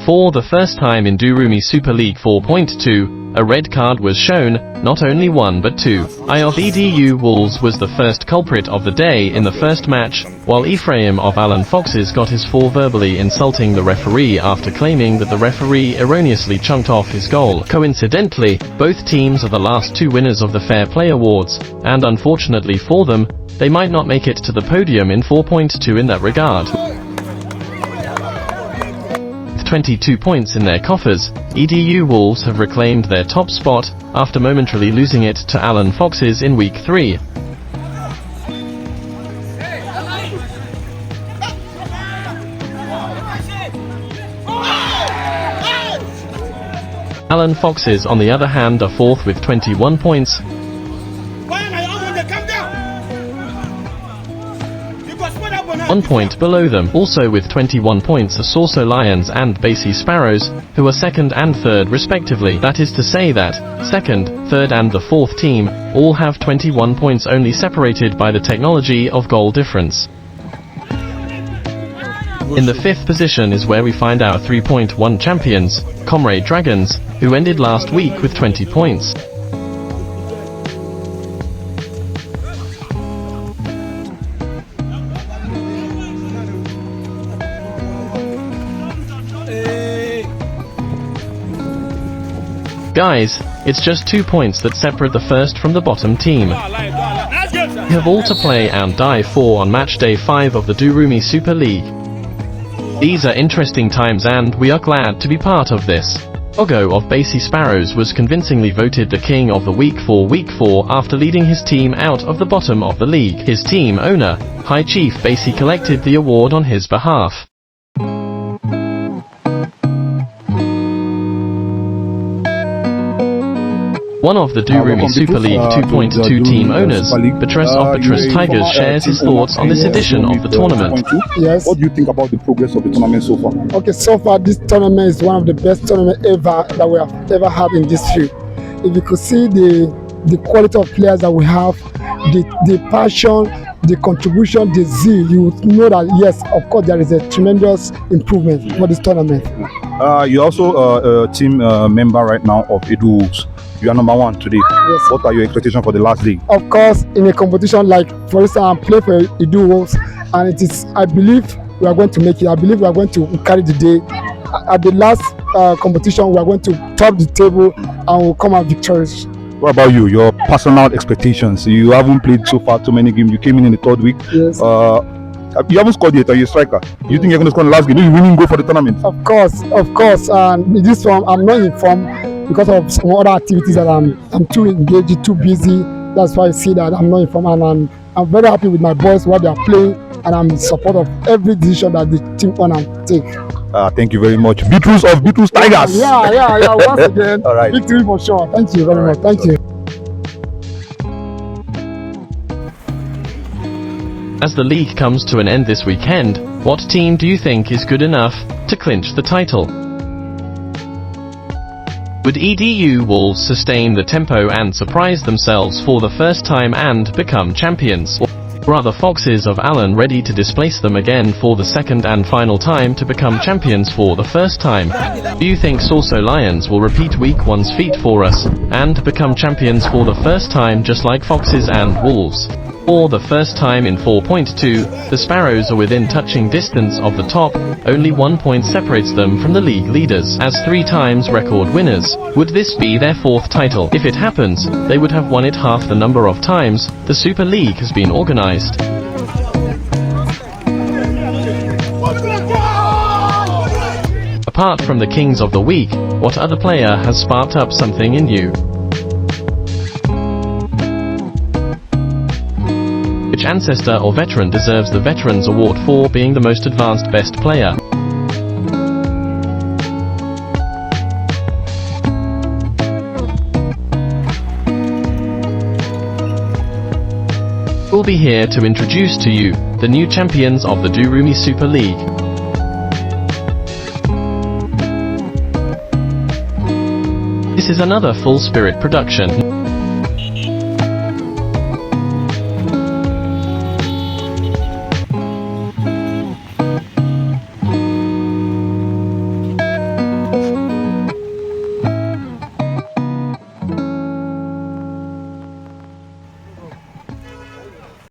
For the first time in Durumi Super League 4.2, a red card was shown, not only one but two. I of EDU Wolves was the first culprit of the day in the first match, while Ephraim of Alan Foxes got his fall verbally insulting the referee after claiming that the referee erroneously chunked off his goal. Coincidentally, both teams are the last two winners of the Fair Play Awards, and unfortunately for them, they might not make it to the podium in 4.2 in that regard. 22 points in their coffers, EDU Wolves have reclaimed their top spot, after momentarily losing it to Alan Foxes in Week 3. Alan Foxes on the other hand are fourth with 21 points. 1 point below them, also with 21 points, are Saucer Lions and Basie Sparrows, who are second and third respectively. That is to say that second, third and the fourth team all have 21 points, only separated by the technology of goal difference. In the fifth position is where we find our 3.1 champions, Comrade Dragons, who ended last week with 20 points. Guys, it's just 2 points that separate the first from the bottom team. We have all to play and die for on match day 5 of the Durumi Super League. These are interesting times and we are glad to be part of this. Ogo of Basie Sparrows was convincingly voted the king of the week for Week 4 after leading his team out of the bottom of the league. His team owner, High Chief Basie, collected the award on his behalf. One of the Durumi Super League 2.2 team owners, Beatrice of Beatrice Tigers, shares his thoughts on this edition of the tournament. Yes. What do you think about the progress of the tournament so far? Okay, so far this tournament is one of the best tournaments ever that we have ever had in this field. If you could see the quality of players that we have, the passion, the contribution, the zeal, you would know that yes, of course, there is a tremendous improvement for this tournament. You're also a team member right now of Edu Wolves. You are number one today. Yes. What are your expectations for the last league? Of course, in a competition like, for instance, I play for Edu Wolves, and it is, I believe we are going to make it. I believe we are going to carry the day. At the last competition, we are going to top the table and we'll come out victorious. What about you? Your personal expectations? You haven't played so far too many games. You came in the third week. Yes. You haven't scored yet. Are you a striker? Do you think you're going to score in the last game? You winning go for the tournament? Of course. And this one, I'm not informed because of some other activities that I'm too engaged, too busy. That's why I see that I'm not informed, and I'm very happy with my boys, what they are playing, and I'm in support of every decision that the team owner take. Thank you very much. Beatrice of Beatrice Tigers. Yeah. Once again, all right. Victory for sure. Thank you very much. Thank you. As the league comes to an end this weekend, what team do you think is good enough to clinch the title? Would EDU Wolves sustain the tempo and surprise themselves for the first time and become champions? Or are the Foxes of Alan ready to displace them again for the second and final time to become champions for the first time? Do you think Saucer Lions will repeat Week 1's feat for us and become champions for the first time just like Foxes and Wolves? For the first time in 4.2, the Sparrows are within touching distance of the top, only 1 point separates them from the league leaders. As 3 times record winners, would this be their 4th title? If it happens, they would have won it half the number of times the Super League has been organized. Apart from the Kings of the Week, what other player has sparked up something in you? Which ancestor or veteran deserves the Veterans Award for being the most advanced best player? We'll be here to introduce to you the new champions of the Durumi Super League. This is another Full Spirit production.